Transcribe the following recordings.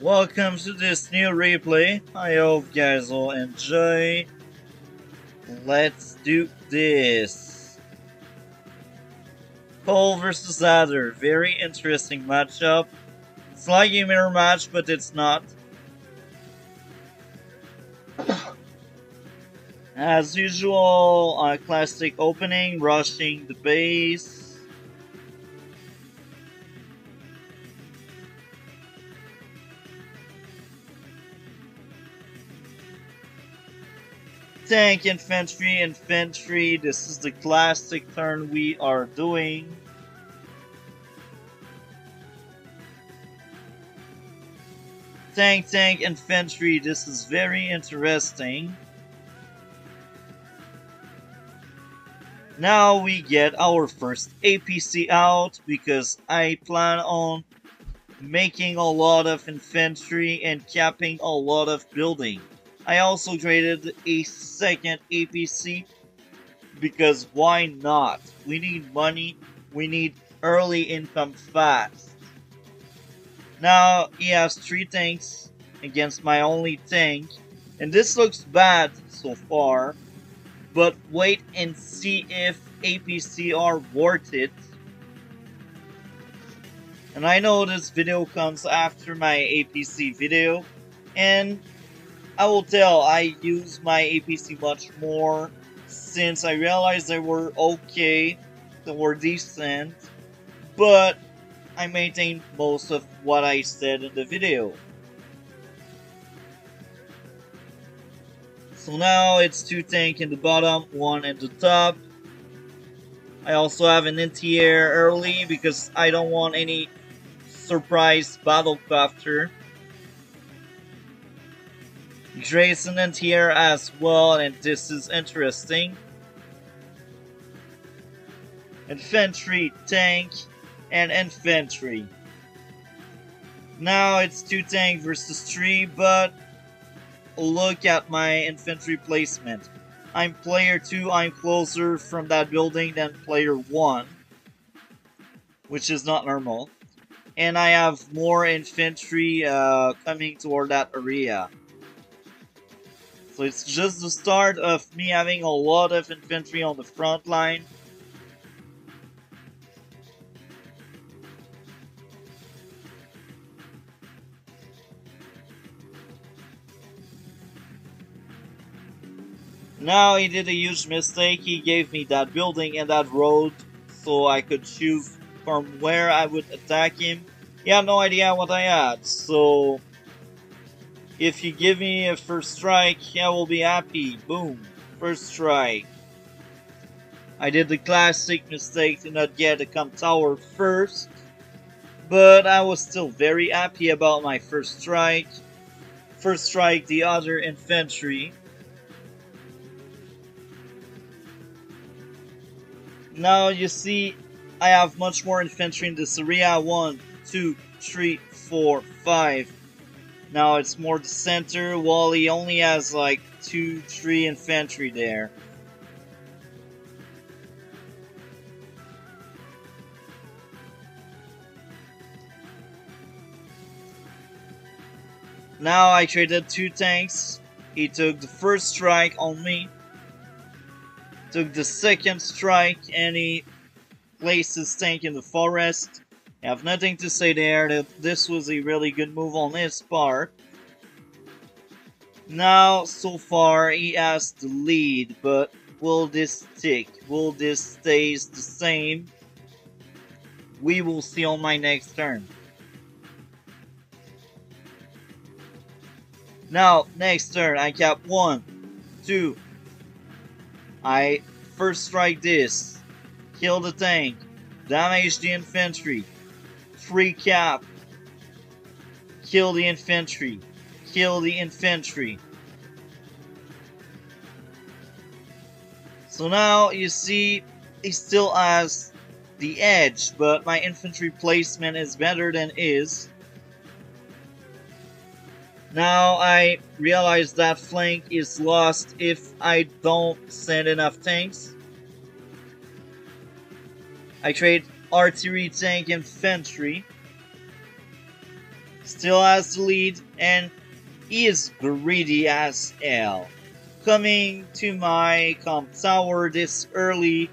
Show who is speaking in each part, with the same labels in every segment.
Speaker 1: Welcome to this new replay. I hope you guys will enjoy. Let's do this. Cole versus Adder. Very interesting matchup. It's like a mirror match, but it's not. As usual, classic opening, rushing the base. Tank, infantry, infantry. This is the classic turn we are doing. Tank, tank, infantry. This is very interesting. Now we get our first APC out because I plan on making a lot of infantry and capping a lot of building. I also traded a second APC because why not? We need money, we need early income fast. Now he has 3 tanks against my only tank, and this looks bad so far, but wait and see if APC are worth it. And I know this video comes after my APC video, and I will tell I use my APC much more since I realized they were okay, they were decent, but I maintained most of what I said in the video. So now it's 2 tank in the bottom, 1 in the top. I also have an anti-air early because I don't want any surprise battlecrafter. Grayson anti-air as well, and this is interesting. Infantry, tank, and infantry. Now it's 2 tank versus 3, but look at my infantry placement. I'm player 2, I'm closer from that building than player 1, which is not normal. And I have more infantry coming toward that area. So it's just the start of me having a lot of infantry on the front line. Now he did a huge mistake. He gave me that building and that road so I could choose from where I would attack him. He had no idea what I had, so if you give me a first strike, I will be happy. Boom, first strike. I did the classic mistake to not get a comp tower first, but I was still very happy about my first strike. First strike the other infantry. Now you see I have much more infantry in this area. 1, 2, 3, 4, 5. Now it's more the center. Wally only has like 2, 3 infantry there. Now I traded 2 tanks. He took the first strike on me. Took the second strike and he placed his tank in the forest. I have nothing to say there. That this was a really good move on his part. Now, so far, he has the lead, but will this stick? Will this stay the same? We will see on my next turn. Now, next turn, I cap 1, 2. I first strike this. Kill the tank. Damage the infantry. 3 cap. Kill the infantry. Kill the infantry. So now you see he still has the edge, but my infantry placement is better than his. Now I realize that flank is lost if I don't send enough tanks. I trade artillery, tank, infantry. still has the lead, and he is greedy as hell. Coming to my comp tower this early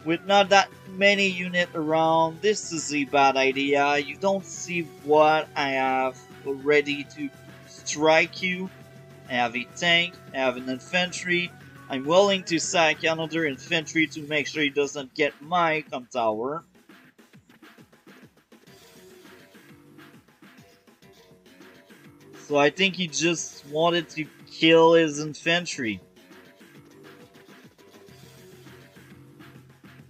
Speaker 1: with not that many units around, this is a bad idea. You don't see what I have ready to strike you. I have a tank, I have an infantry. I'm willing to sack another infantry to make sure he doesn't get my comp tower. So I think he just wanted to kill his infantry.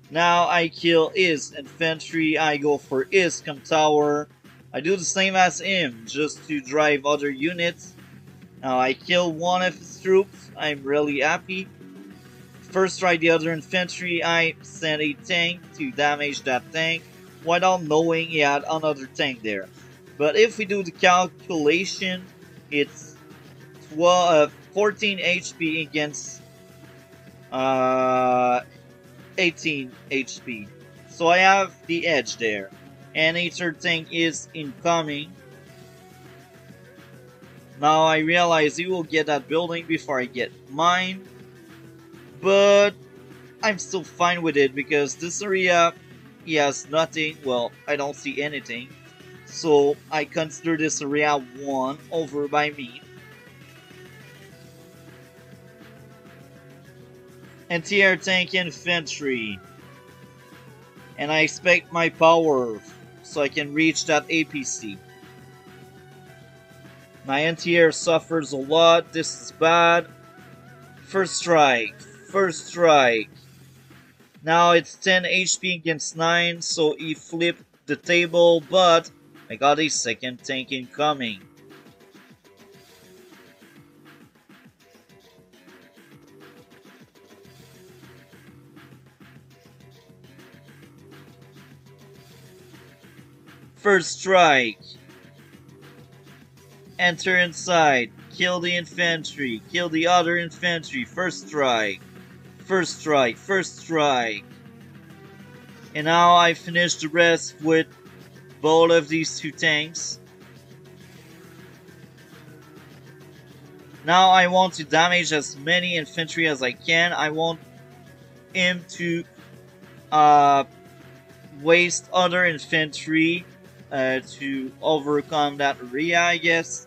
Speaker 1: Now I kill his infantry, I go for his comp tower. I do the same as him, just to drive other units. Now I kill one of his troops, I'm really happy. First strike the other infantry, I send a tank to damage that tank, without knowing he had another tank there. But if we do the calculation, it's 14 HP against 18 HP. So I have the edge there. And a third tank is incoming. Now I realize he will get that building before I get mine. But I'm still fine with it because this area, he has nothing. Well, I don't see anything. So I consider this area won over by me. Anti-air tank infantry. And I expect my power so I can reach that APC. My anti-air suffers a lot. This is bad. First strike. First strike. Now it's 10 HP against 9, so he flipped the table, but I got a second tank incoming. First strike. Enter inside. Kill the infantry. Kill the other infantry. First strike. First strike. First strike. And now I finish the rest with both of these two tanks. Now I want to damage as many infantry as I can. I want him to waste other infantry to overcome that area, I guess.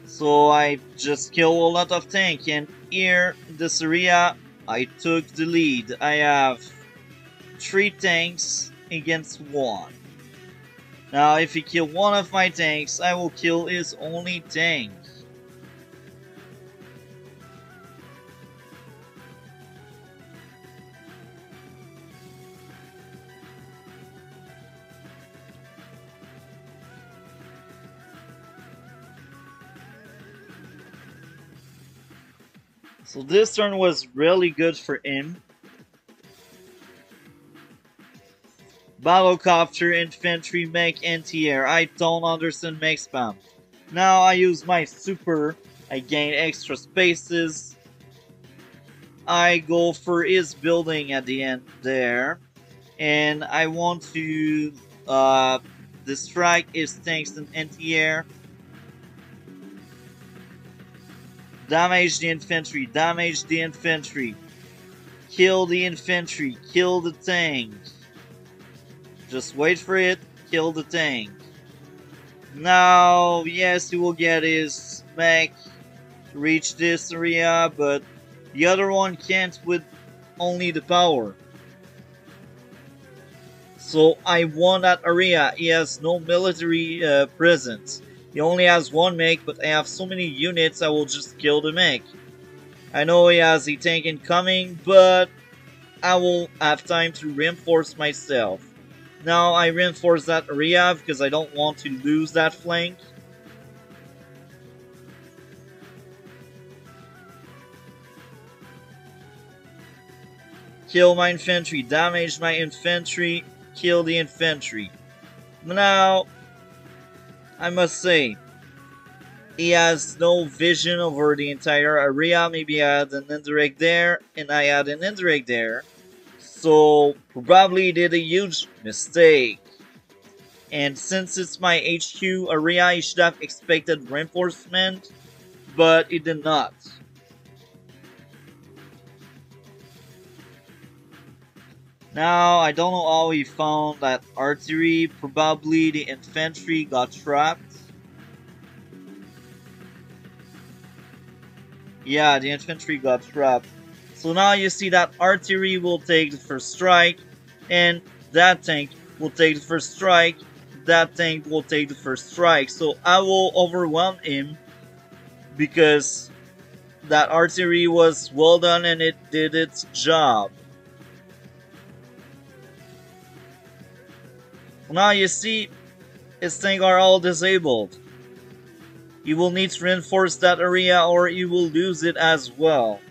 Speaker 1: So I just kill a lot of tank, and here in this area I took the lead. I have 3 tanks against 1. Now if he kills one of my tanks, I will kill his only tank. So this turn was really good for him. Battlecopter, infantry, mech, anti-air. I don't understand mech spam. Now I use my super. I gain extra spaces. I go for his building at the end there. And I want to distract his tanks and anti-air. Damage the infantry, damage the infantry. Kill the infantry, kill the tank. Just wait for it, kill the tank. Now, yes, he will get his mech to reach this area, but the other one can't with only the power. So I won that area. He has no military presence. He only has 1 mech, but I have so many units I will just kill the mech. I know he has a tank incoming, but I will have time to reinforce myself. Now I reinforce that area because I don't want to lose that flank. Kill my infantry, damage my infantry, kill the infantry. Now, I must say, he has no vision over the entire area. Maybe I had an indirect there, and I had an indirect there. So probably did a huge mistake. And since it's my HQ area, I should have expected reinforcement, but it did not. Now, I don't know how he found that artillery. Probably the infantry got trapped. Yeah, the infantry got trapped. So now you see that artillery will take the first strike, and that tank will take the first strike, that tank will take the first strike. So I will overwhelm him because that artillery was well done and it did its job. Now you see, his tanks are all disabled. You will need to reinforce that area or you will lose it as well.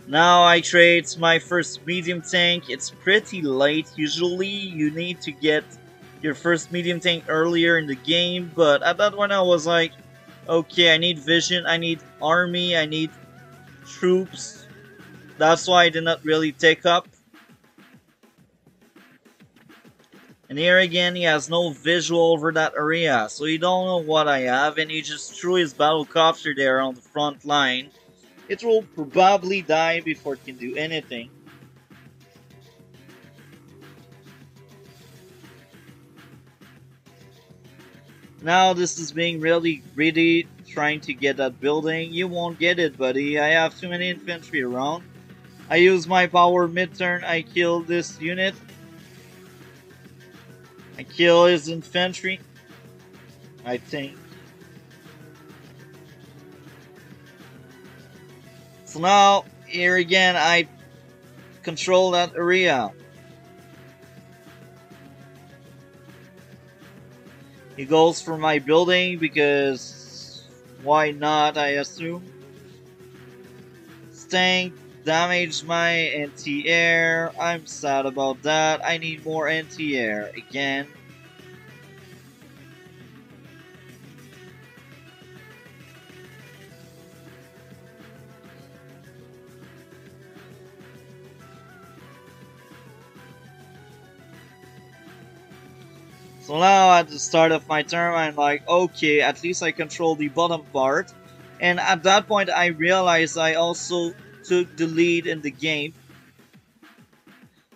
Speaker 1: Now I trade my first medium tank. It's pretty late. Usually you need to get your first medium tank earlier in the game, but at that point I was like, okay, I need vision, I need army, I need troops. That's why I did not really take up. And here again, he has no visual over that area, so he don't know what I have, and he just threw his battlecopter there on the front line. It will probably die before it can do anything. Now this is being really greedy, trying to get that building. You won't get it, buddy. I have too many infantry around. I use my power mid-turn. I kill this unit. I kill his infantry, I think. So now, here again, I control that area. He goes for my building because why not, I assume. Tank damaged my anti-air. I'm sad about that. I need more anti-air again. So now at the start of my turn, I'm like, okay, at least I control the bottom part. And at that point, I realized I also took the lead in the game.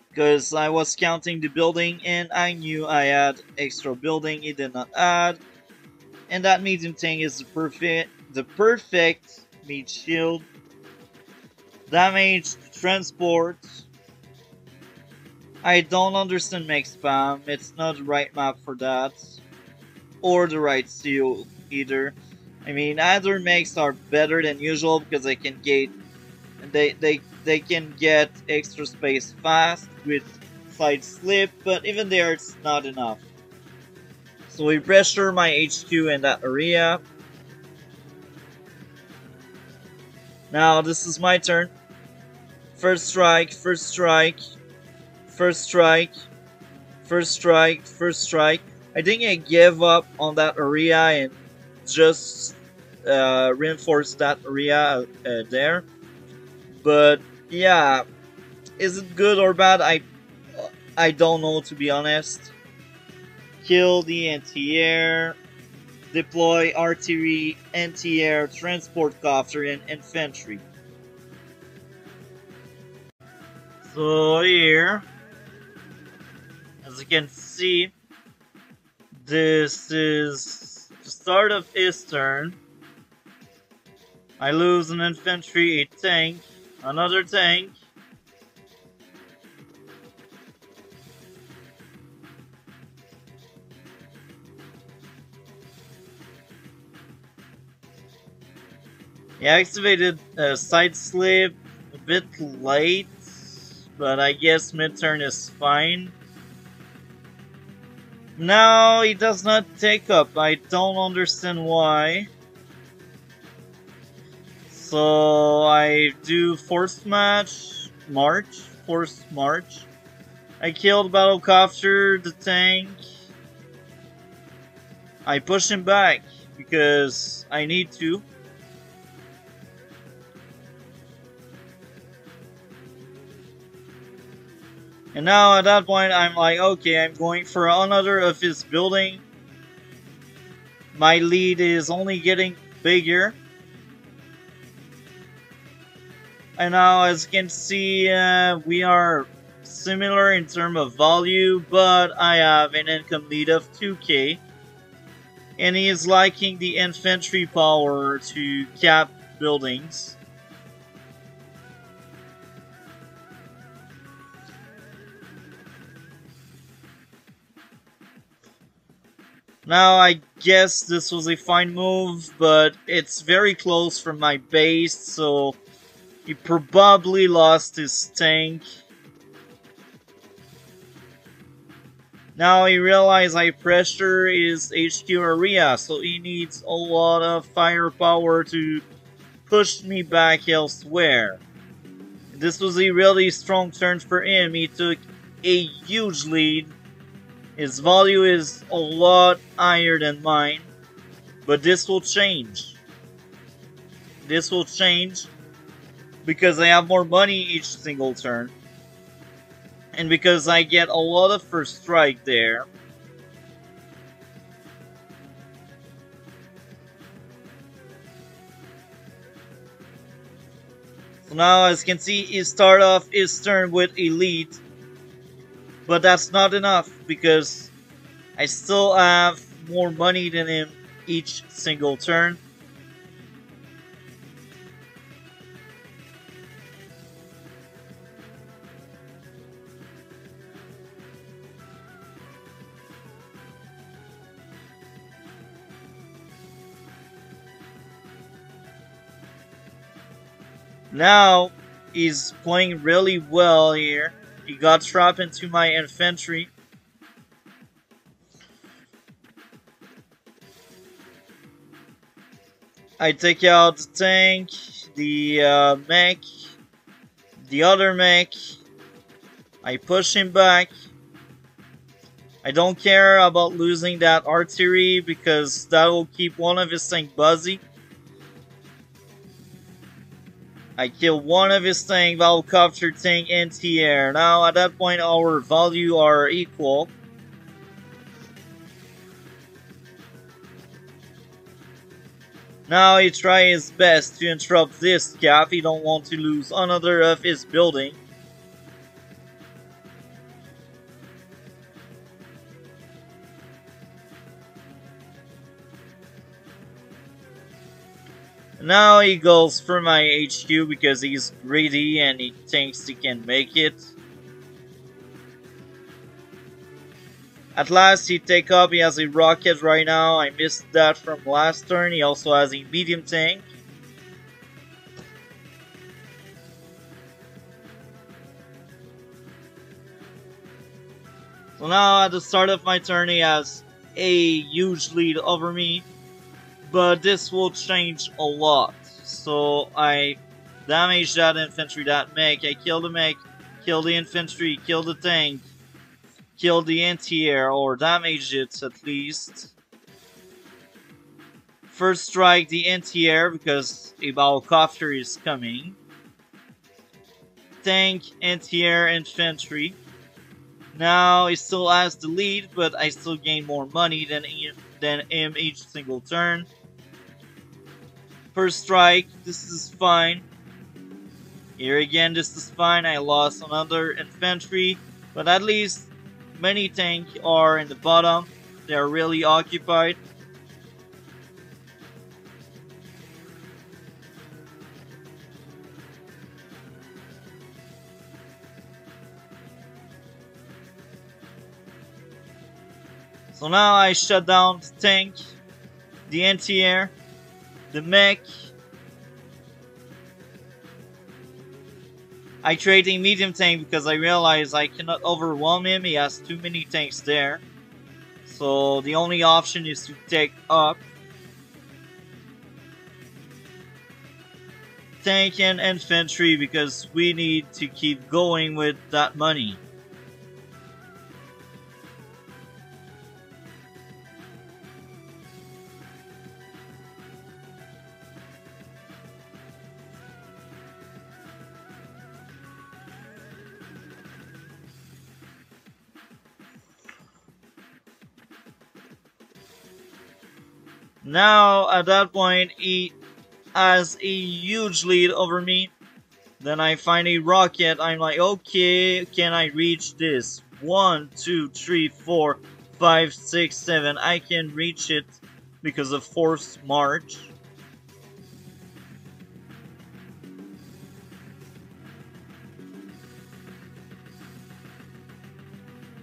Speaker 1: Because I was counting the building and I knew I had extra building it did not add. And that medium tank is the perfect meat shield. Damage transport. I don't understand mech spam. It's not the right map for that. Or the right seal either. I mean, other mechs are better than usual because they can get extra space fast with side slip, but even there it's not enough. So we pressure my HQ in that area. Now this is my turn. First strike, first strike, first strike, first strike, first strike. I think I gave up on that area and just reinforce that area there. But yeah, is it good or bad? I don't know, to be honest. Kill the anti-air, deploy artillery, anti-air, transport copter, and infantry. So here, as you can see, this is the start of his turn. I lose an infantry, a tank, another tank. He activated side slip a bit late, but I guess mid-turn is fine. No, he does not take up. I don't understand why. So I do forced march. I killed battlecopter, the tank. I push him back because I need to. And now at that point I'm like, okay, I'm going for another of his building. My lead is only getting bigger. And now as you can see, we are similar in terms of value, but I have an income lead of 2k. And he is liking the infantry power to cap buildings. Now I guess this was a fine move, but it's very close from my base, so he probably lost his tank. Now he realized high pressure is HQ area, so he needs a lot of firepower to push me back elsewhere. This was a really strong turn for him. He took a huge lead. His value is a lot higher than mine, but this will change. This will change because I have more money each single turn. And because I get a lot of first strike there. So now as you can see, he start off his turn with a lead. But that's not enough because I still have more money than him each single turn. Now he's playing really well here. He got trapped into my infantry. I take out the tank, the mech, the other mech. I push him back. I don't care about losing that artillery because that will keep one of his tanks busy. I kill one of his tank, helicopter tank, anti-air. Now at that point our value are equal. Now he tries his best to interrupt this cap. He don't want to lose another of his building. Now he goes for my HQ because he's greedy and he thinks he can make it. At last he take up, he has a rocket right now. I missed that from last turn. He also has a medium tank. So now at the start of my turn he has a huge lead over me. But this will change a lot. So I damage that infantry, that mech. I kill the mech, kill the infantry, kill the tank, kill the anti-air, or damage it at least. First strike the anti-air because a helicopter is coming. Tank, anti-air, infantry. Now he still has the lead, but I still gain more money than him each single turn. First strike, this is fine. Here again, this is fine. I lost another infantry, but at least many tanks are in the bottom. They are really occupied. So now I shut down the tank, the anti-air, the mech. I trade a medium tank because I realize I cannot overwhelm him. He has too many tanks there. So the only option is to take up tank and infantry because we need to keep going with that money. Now, at that point, he has a huge lead over me. Then I find a rocket. I'm like, okay, can I reach this? 1, 2, 3, 4, 5, 6, 7. I can reach it because of forced march.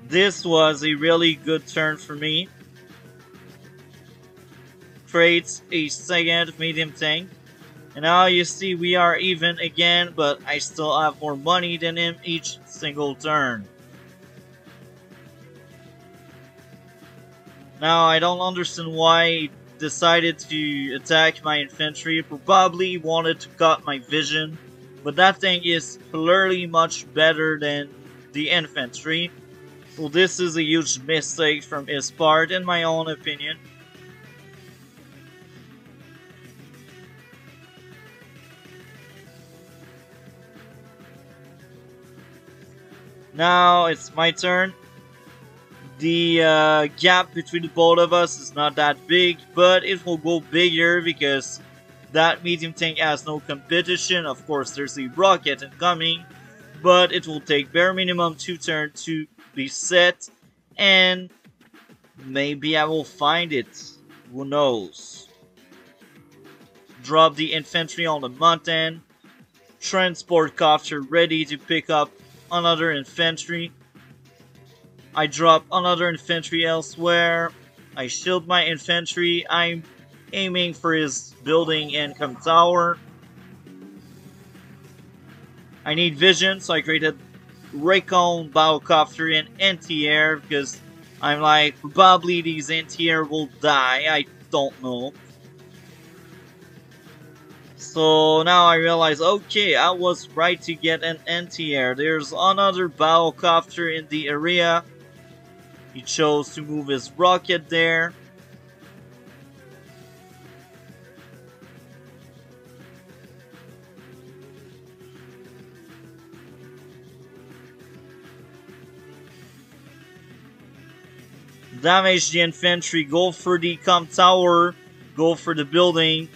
Speaker 1: This was a really good turn for me. Creates a second medium tank. And now you see we are even again, but I still have more money than him each single turn. Now I don't understand why he decided to attack my infantry. Probably wanted to cut my vision, but that thing is clearly much better than the infantry. So this is a huge mistake from his part, in my own opinion. Now it's my turn. The gap between the both of us is not that big, but it will go bigger because that medium tank has no competition. Of course, there's a rocket incoming, but it will take bare minimum 2 turns to be set, and maybe I will find it. Who knows? Drop the infantry on the mountain. Transport copter ready to pick up another infantry. I drop another infantry elsewhere. I shield my infantry. I'm aiming for his building income tower. I need vision, so I created Recon Battlecopter and anti-air because I'm like, probably these anti-air will die. I don't know. So now I realize, okay, I was right to get an anti-air. There's another Battlecopter in the area. He chose to move his rocket there. Damage the infantry, go for the comm tower, go for the building.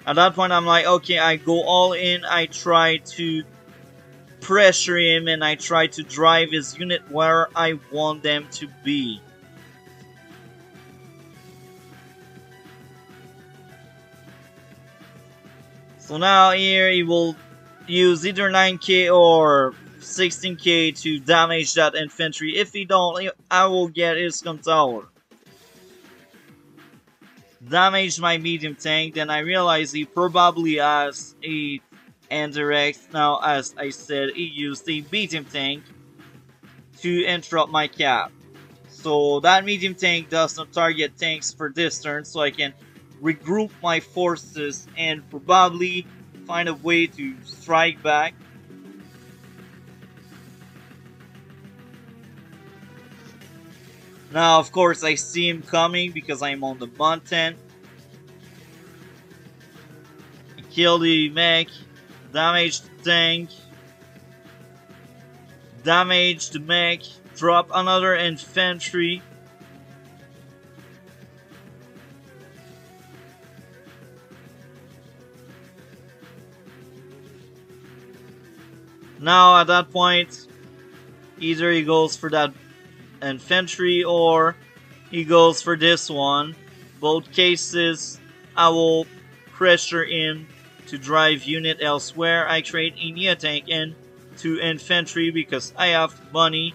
Speaker 1: At that point I'm like, okay, I go all in, I try to pressure him and I try to drive his unit where I want them to be. So now here he will use either 9k or 16k to damage that infantry. If he don't, I will get his comm tower. Damage my medium tank, then I realize he probably has a indirect. Now, as I said, he used a medium tank to interrupt my cap. So that medium tank does not target tanks for this turn, so I can regroup my forces and probably find a way to strike back. Now, of course, I see him coming because I'm on the mountain. Kill the mech, damage the tank, damage the mech, drop another infantry. Now at that point, either he goes for that infantry or he goes for this one. Both cases, I will pressure in to drive unit elsewhere. I trade a Nia tank in to infantry because I have money.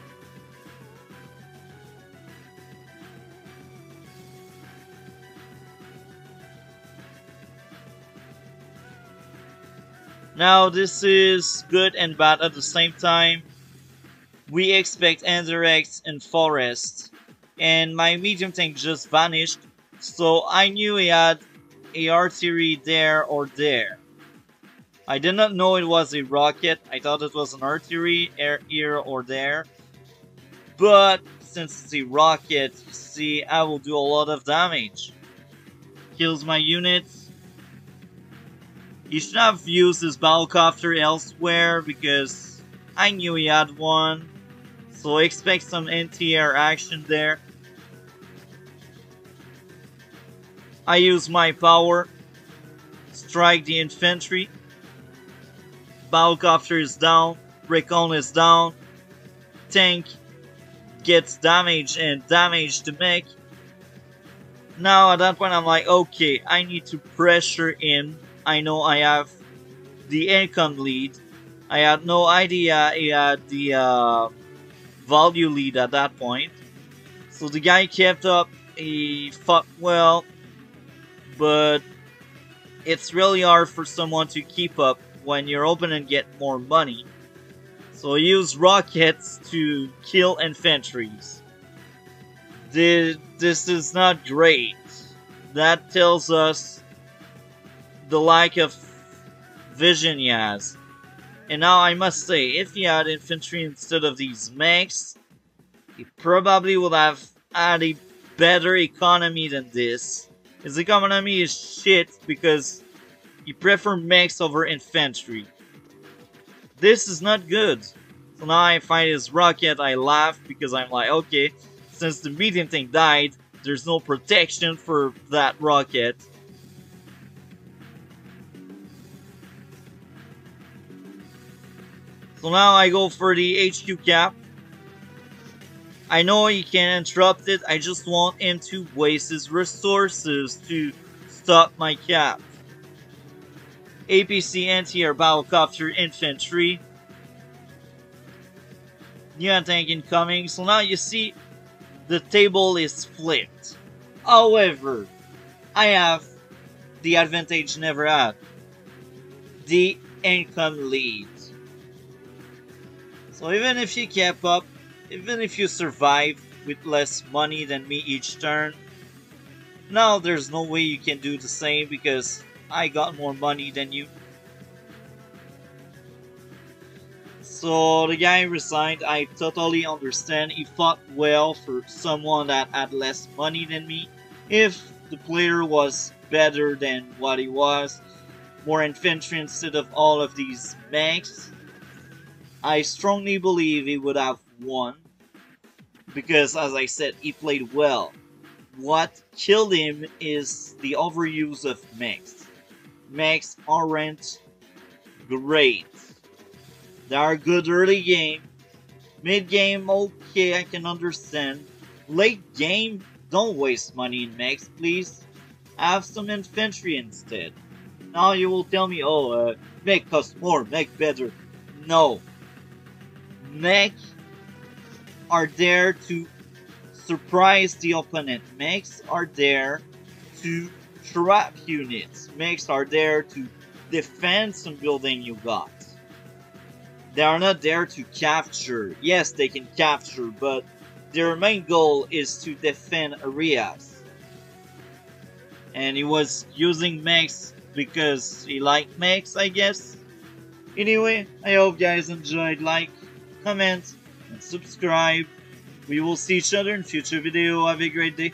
Speaker 1: Now this is good and bad at the same time. We expect indirects in forest, and my medium tank just vanished, so I knew he had a artillery there or there. I did not know it was a rocket. I thought it was an artillery here or there. But since it's a rocket, you see, I will do a lot of damage. Kills my units. He should have used his battlecopter elsewhere because I knew he had one. So expect some anti-air action there. I use my power, strike the infantry, Battlecopter is down, Recon is down, tank gets damaged and damage the mech. Now at that point I'm like, okay, I need to pressure in. I know I have the income lead. I had no idea he had the value lead at that point. So the guy kept up, he fought well, but it's really hard for someone to keep up when your opponent get more money. So use rockets to kill infantries. This is not great. That tells us the lack of vision he has. And now I must say, if he had infantry instead of these mechs, he probably would have had a better economy than this. His economy is shit because he prefer mechs over infantry. This is not good. So now I find his rocket, I laugh because I'm like, okay, since the medium tank died, there's no protection for that rocket. So now I go for the HQ cap. I know he can interrupt it, I just want him to waste his resources to stop my cap. APC anti-air battlecopter infantry. New tank incoming. So now you see the table is flipped. However, I have the advantage never had. The income lead. So even if you kept up, even if you survive with less money than me each turn, now there's no way you can do the same because I got more money than you. So the guy resigned. I totally understand. He fought well for someone that had less money than me. If the player was better than what he was, more infantry instead of all of these mechs, I strongly believe he would have won. Because as I said, he played well. What killed him is the overuse of mechs. Mechs aren't great. They are good early game. Mid game, okay, I can understand. Late game, don't waste money in mechs, please. Have some infantry instead. Now you will tell me, oh, mech costs more, mech better. No. Mech are there to surprise the opponent. Mechs are there to trap units. Mechs are there to defend some building you got. They are not there to capture. Yes, they can capture, but their main goal is to defend areas. And he was using mechs because he liked mechs, I guess. Anyway, I hope you guys enjoyed. Like, comment, and subscribe. We will see each other in future video. Have a great day.